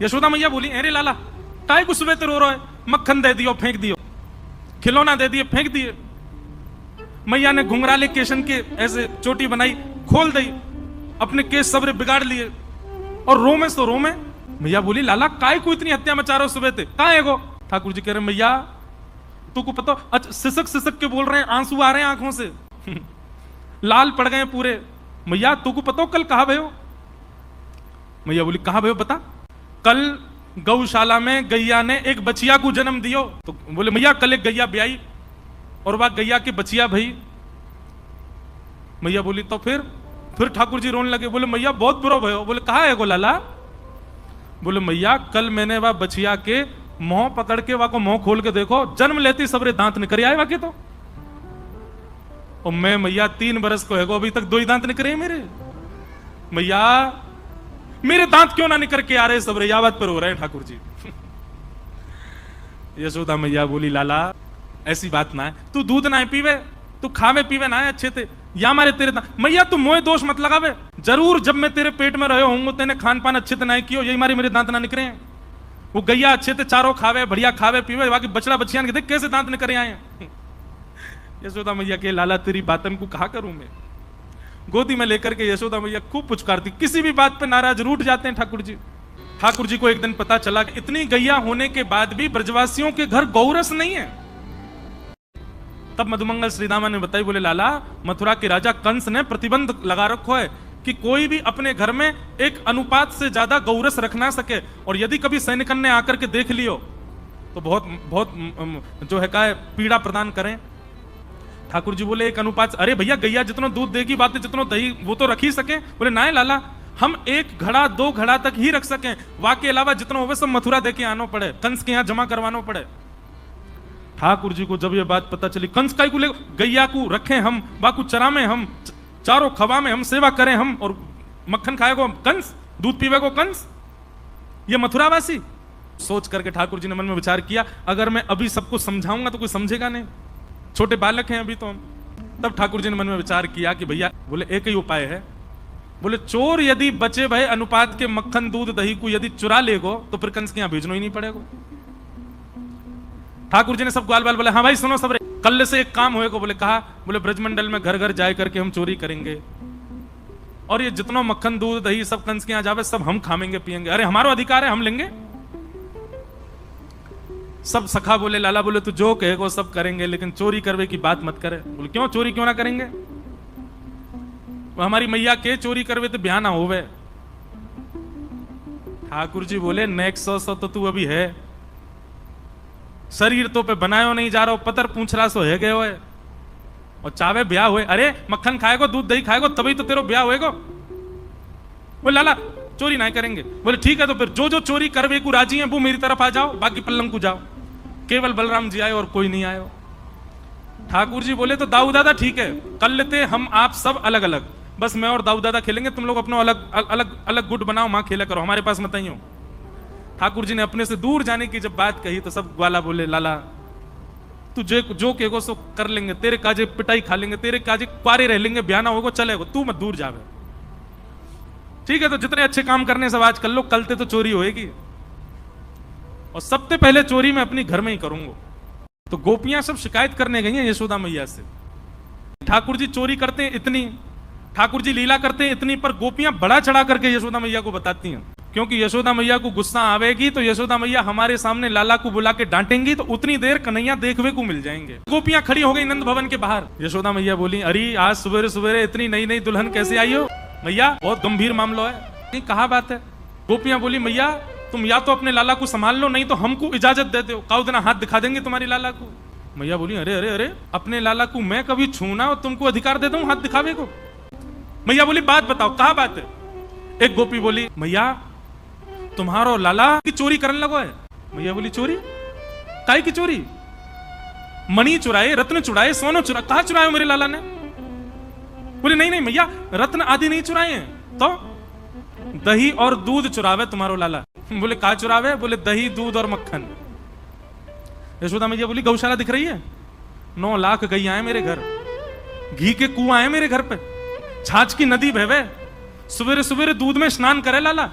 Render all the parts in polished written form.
यशोदा मैया बोली, अरे लाला काय को सुबह रो रहा है, मक्खन दे दियो फेंक दियो, खिलौना दे दिए फेंक दिए। मैया ने घुंघराले केशन के ऐसे चोटी बनाई, खोल दी, अपने केस सबरे बिगाड़ लिए और रो में सो रो में। मैया बोली, लाला काय को इतनी हत्या मचा रहे हो सुबह थे, कहां है गो? ठाकुर जी कह रहे, मैया तू को पता, अच्छा सिसक सिसक के बोल रहे हैं, आंसू आ रहे हैं आंखों से, लाल पड़ गए पूरे। मैया तू को पता कल कहा भयो? मैया बोली, कहा भयो बता? कल गौशाला में गैया ने एक बचिया को जन्म दियो। तो बोले, मैया कल एक गैया ब्याई और वह गैया के बचिया भई। मैया बोली, तो फिर ठाकुर जी रोने लगे, बोले मैया बहुत बुरा भयो। बोले, कहा है गो लाला? बोले, मैया कल मैंने वह बचिया के मुंह पकड़ के वह को मुंह खोल के देखो, जन्म लेती सबरे दांत निकल आए वाके तो। और मैं मैया 3 बरस को है गो, अभी तक 2 ही दांत निकले मेरे। मैया मेरे दांत क्यों ना निकल के आ रहे सबरे, या बात पर हो रहे हैं ठाकुर जी। यशोदा मैया बोली, लाला ऐसी बात ना है, तू दूध ना पीवे, तू खावे पीवे ना है अच्छे थे, या मारे तेरे दांत। मैया तू मोए दोष मत लगावे, जरूर जब मैं तेरे पेट में रहे होंगे तेने खान पान अच्छे से ना कियो, यही मारे मेरे दांत ना निकले हैं। वो गैया अच्छे थे, चारों खावे, बढ़िया खावे पीवे, बाकी बछड़ा बछियान के देख कैसे दांत निकले आए हैं। यशोदा मैया के, लाला तेरी बातन को कहा करूं मैं। गोदी में लेकर के यशोदा मैया खूब पुचकारती, किसी भी बात पे नाराज रूठ जाते हैं ठाकुर जी। ठाकुर जी को एक दिन पता चला कि इतनी गैया होने के बाद भी ब्रजवासियों के घर गौरस नहीं है। तब मधुमंगल श्रीदामा ने बताई, बोले लाला मथुरा के राजा कंस ने प्रतिबंध लगा रखो है कि कोई भी अपने घर में एक अनुपात से ज्यादा गौरस रख ना सके, और यदि कभी सैनिकन ने आकर के देख लियो तो बहुत बहुत जो है का पीड़ा प्रदान करें। ठाकुर जी बोले, एक अनुपात, अरे भैया गैया जितना दूध देगी, बातें जितना दही वो तो रख ही सके। बोले, ना लाला हम 1 घड़ा 2 घड़ा तक ही रख सकें, वाके अलावा जितना होवे सब मथुरा देके आना पड़े, कंस के यहाँ जमा करवाना पड़े। ठाकुर जी को जब ये बात पता चली, कंस का ले गैया को रखें हम, बाकू चरामे हम, चारों खवा में हम सेवा करें हम, और मक्खन खाएगो कंस, दूध पीवेगो कंस, ये मथुरावासी। सोच करके ठाकुर जी ने मन में विचार किया, अगर मैं अभी सबको समझाऊंगा तो कोई समझेगा नहीं, छोटे बालक हैं अभी तो हम। तब ठाकुर जी ने मन में विचार किया कि भैया, बोले एक ही उपाय है। बोले, चोर यदि बचे भय अनुपात के मक्खन दूध दही को यदि चुरा लेगो तो फिर कंस के यहां भेजना ही नहीं पड़ेगा। ठाकुर जी ने सब ग्वाल बाल बोले, हाँ भाई सुनो सब, कल से एक काम होएगा। बोले, कहा? बोले, ब्रजमंडल में घर घर जाए करके हम चोरी करेंगे, और ये जितना मक्खन दूध दही सब कंस के यहां जावे सब हम खाएंगे पिएंगे। अरे हमारा अधिकार है, हम लेंगे। सब सखा बोले, लाला बोले तू जो कहेगा सब करेंगे, लेकिन चोरी करवे की बात मत करे। बोले, क्यों? चोरी क्यों ना करेंगे? हमारी मैया के चोरी करवे तो ब्याह ना होवे। ठाकुर जी बोले, नेक्स्ट 100 तो तू अभी है, शरीर तो पे बनायो नहीं जा रहा, पतर पूछला सो है गए हो, और चावे ब्याह हुए। अरे मक्खन खाएगो, दूध दही खाएगो, तभी तो तेरा ब्याह होएगो। बोले, लाला चोरी नहीं करेंगे। बोले, ठीक है, तो फिर जो जो चोरी करवे को राजी है वो मेरी तरफ आ जाओ, बाकी पल्लंग को जाओ। केवल बलराम जी आए और कोई नहीं आयो। ठाकुर जी बोले, तो दाऊ दादा ठीक है, कर लेते हम आप सब अलग अलग, बस मैं और दाऊ दादा खेलेंगे, तुम लोग अपना अलग अलग अलग गुट बनाओ, मां खेला करो, हमारे पास मत आइयो। ठाकुर जी ने अपने से दूर जाने की जब बात कही तो सब ग्वाला बोले, लाला तू जो कहेगो सो कर लेंगे, तेरे काजे पिटाई खा लेंगे, तेरे काजे क्वारे रह लेंगे, ब्याह ना होगा चलेगा, तू मत दूर जावे। ठीक है, तो जितने अच्छे काम करने सब आज कर लो, कलते तो चोरी होएगी, और सबसे पहले चोरी मैं अपनी घर में ही करूंगा। तो गोपियां सब शिकायत करने गई हैं यशोदा मैया से, ठाकुर जी चोरी करते हैं इतनी, ठाकुर जी लीला करते हैं इतनी, पर गोपियां बड़ा चढ़ा करके यशोदा मैया को बताती हैं, क्योंकि यशोदा मैया को गुस्सा आवेगी तो यशोदा मैया हमारे सामने लाला को बुला के डांटेंगी, तो उतनी देर कन्हैया देखवे को मिल जाएंगे। गोपियां खड़ी हो गई नंद भवन के बाहर। यशोदा मैया बोली, अरे आज सवेरे सवेरे इतनी नई नई दुल्हन कैसे आई हो? मैया बहुत गंभीर मामला है। कहा बात है? गोपियां बोली, मैया तुम या तो अपने लाला को संभाल लो, नहीं तो हमको इजाजत दे दो, काउ दिन हाथ दिखा देंगे तुम्हारी लाला को। मैया बोली, अरे अरे अरे, अपने लाला को मैं कभी छूना और तुमको अधिकार दे दूं हाथ दिखावे को? मैया बोली, बात बताओ, कहा बात है? एक गोपी बोली, मैया तुम्हारो लाला की चोरी करने लगो है। मैया बोली, चोरी? काई की चोरी? मणि चुराए, रत्न चुराए, सोनो चुरा, कहा चुराए मेरे लाला ने? बोले, नहीं नहीं मैया, रत्न आदि नहीं चुराए हैं, तो दही और दूध चुरावे तुम्हारो लाला। बोले, कहा चुरावे? बोले, दही दूध और मक्खन। यशोदा मैया बोली, गौशाला दिख रही है? 9 लाख गैया है मेरे घर, घी के कुआं है मेरे घर पे, छाछ की नदी बहवे, सवेरे सवेरे दूध में स्नान करे लाला,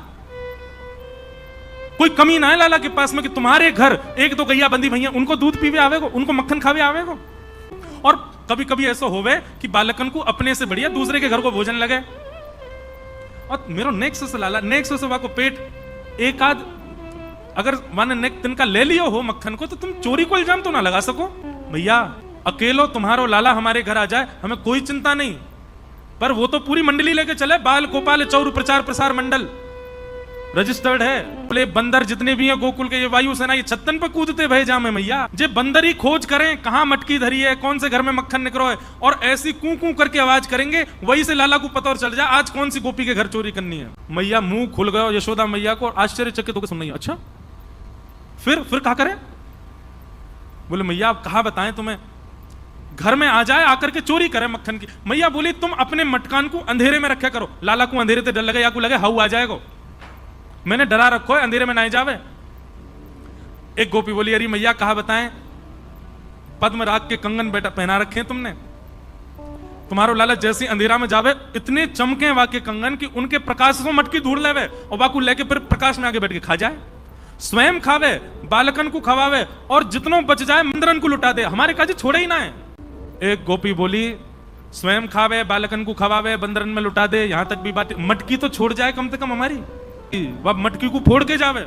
कोई कमी ना है लाला के पास में कि तुम्हारे घर एक दो गैया बंदी भैया उनको दूध पीवे आवेगो, उनको मक्खन खावे आवेगो। और कभी कभी ऐसा होवे कि बालकन को अपने से बढ़िया दूसरे के घर को भोजन लगे। और मेरो नेक्स्ट से लाला नेक्स्ट से वाको पेट एक आध अगर माने नेक तिनका ले लियो हो मक्खन को, तो तुम चोरी को इल्जाम तो ना लगा सको। भैया अकेलो तुम्हारो लाला हमारे घर आ जाए हमें कोई चिंता नहीं, पर वो तो पूरी मंडली लेके चले, बाल गोपाल चौर प्रचार प्रसार मंडल रजिस्टर्ड है। बोले बंदर जितने भी हैं गोकुल के, ये वायुसेना, ये छत्तन पे कूदते भय जामे मैया। जे बंदर ही खोज करें कहां मटकी धरी है, कौन से घर में मक्खन निकलो है, और ऐसी कू कू करके आवाज करेंगे, वही से लाला को पता और चल जाए आज कौन सी गोपी के घर चोरी करनी है। मैया मुंह खुल गया यशोदा मैया को, आश्चर्यचकित होकर सुन रही, अच्छा फिर क्या करें? बोले मैया आप कहा बताएं तुम्हें, घर में आ जाए आकर के चोरी करे मक्खन की। मैया बोली तुम अपने मटकान को अंधेरे में रखा करो, लाला को अंधेरे से डर लगे या को लगे हाउ आ जाएगा, मैंने डरा रखो है अंधेरे में ना जावे। एक गोपी बोली अरे मैया कहा बताएं, पद्मराग के कंगन बेटा पहना रखे तुमने, तुम्हारो लाला जैसे अंधेरा में जावे इतने चमके वाके कंगन कि उनके प्रकाश से मटकी ढूंढ लेवे और बाकू लेके फिर प्रकाश में आगे बैठ के खा जाए, स्वयं खावे बालकन को खवावे और जितनों बच जाए मंदरन को लुटा दे, हमारे काजी छोड़े ही ना है। एक गोपी बोली स्वयं खावे बालकन को खवावे बंदरन में लुटा दे, यहां तक भी बात, मटकी तो छोड़ जाए कम से कम हमारी, वह मटकी को फोड़ के जावे।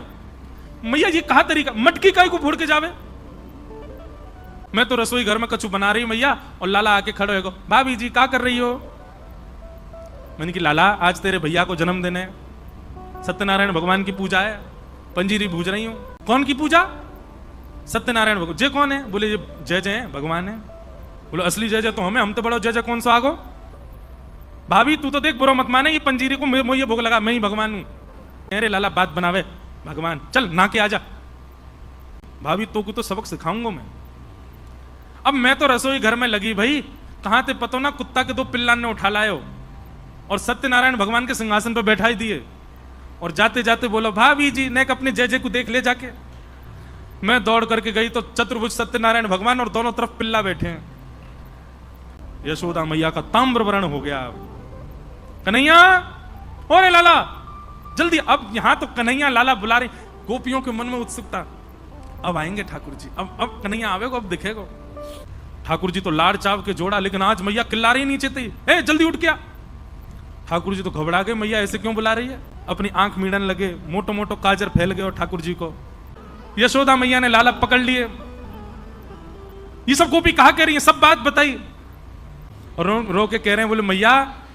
मैया ये कहा तरीका, मटकी काय को फोड़ के जावे? मैं तो रसोई घर में कछु बना रही मैया, और लाला आके खड़े हो, भाभी जी क्या कर रही हो? मैंने कि लाला आज तेरे भैया को जन्मदिन है, सत्यनारायण भगवान की पूजा है, पंजीरी भूज रही हूं। कौन की पूजा? सत्यनारायण भगवान। जय कौन है? बोले ये जय जय है भगवान है। बोले असली जय जय तो हम तो बड़ो जय जय कौन सा आगो? भाभी तू तो देख बुरा मत माने, ये पंजीरी को मुझे भोग लगा, मैं ही भगवान हूं। अरे लाला बात बनावे भगवान, चल ना के आजा। भाभी तो को तो सबक सिखाऊंगा मैं। अब मैं तो रसोई घर में लगी भाई, कहां थे पतो ना कुत्ता के दो पिल्लान ने उठा लायो और सत्यनारायण भगवान के सिंहासन पर बैठाई दिए, और जाते जाते बोलो भाभी जी ने अपने जय जय को देख ले जाके। मैं दौड़ करके गई तो चतुर्भुज सत्यनारायण भगवान और दोनों तरफ पिल्ला बैठे हैं। यशोदा मैया का ताम्रवर्ण हो गया। कन्हैया ओरे लाला जल्दी, अब यहां तो कन्हैया लाला बुला रहे। गोपियों के मन में उत्सुकता, अब आएंगे ठाकुर जी, अब कन्हैया आवेगो, अब दिखेगो। ठाकुर जी तो लाड़ चाव के जोड़ा, लेकिन आज मैया किल्ला रही नीचे थी, ए जल्दी उठ गया। ठाकुर जी तो घबरा गए, मैया ऐसे क्यों बुला रही है? अपनी आंख मीड़न लगे, मोटो मोटो काजर फैल गए और ठाकुर जी को। यशोदा मैया ने लाला पकड़ लिए, ये सब गोपी कहा कह रही है, सब बात बताई, और रो के कह रहे हैं, बोले मैया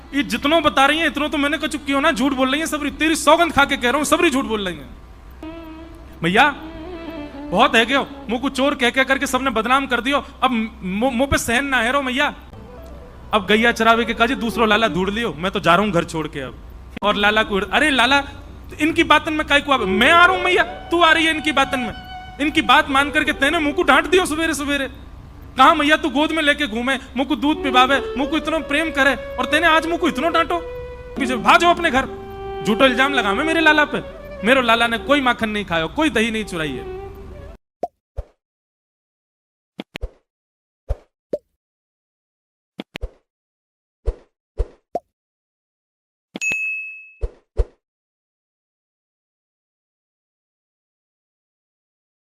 ये जितनों बता रही है इतनों तो मैंने कछु क्यों ना, झूठ बोल रही है सबरी, तेरी सौगंध खा के कह रहा हूं सबरी झूठ बोल रही है। मैया बहुत है क्यों, मुंह को चोर कह करके सबने बदनाम कर दियो, अब मुंह पे सहन ना है रो मैया। अब गैया चरावे के काजी दूसरो लाला ढूंढ लियो, मैं तो जा रहा हूं घर छोड़ के अब। और लाला को, अरे लाला इनकी बातन में काय को, मैं आ रहा हूं मैया, तू आ रही है इनकी बातन में, इनकी बात मान करके तेने मुंह को डांट दियो सवेरे सवेरे। कहा मैया तू गोद में लेके घूमे, मुंह को दूध पिबावे, मुंह को इतना प्रेम करे, और तेने आज मुंह को इतना डांटो, भाजो अपने घर। झूठो इल्जाम लगा मैं मेरे लाला पे, मेरे लाला ने कोई माखन नहीं खाया, कोई दही नहीं चुराई है।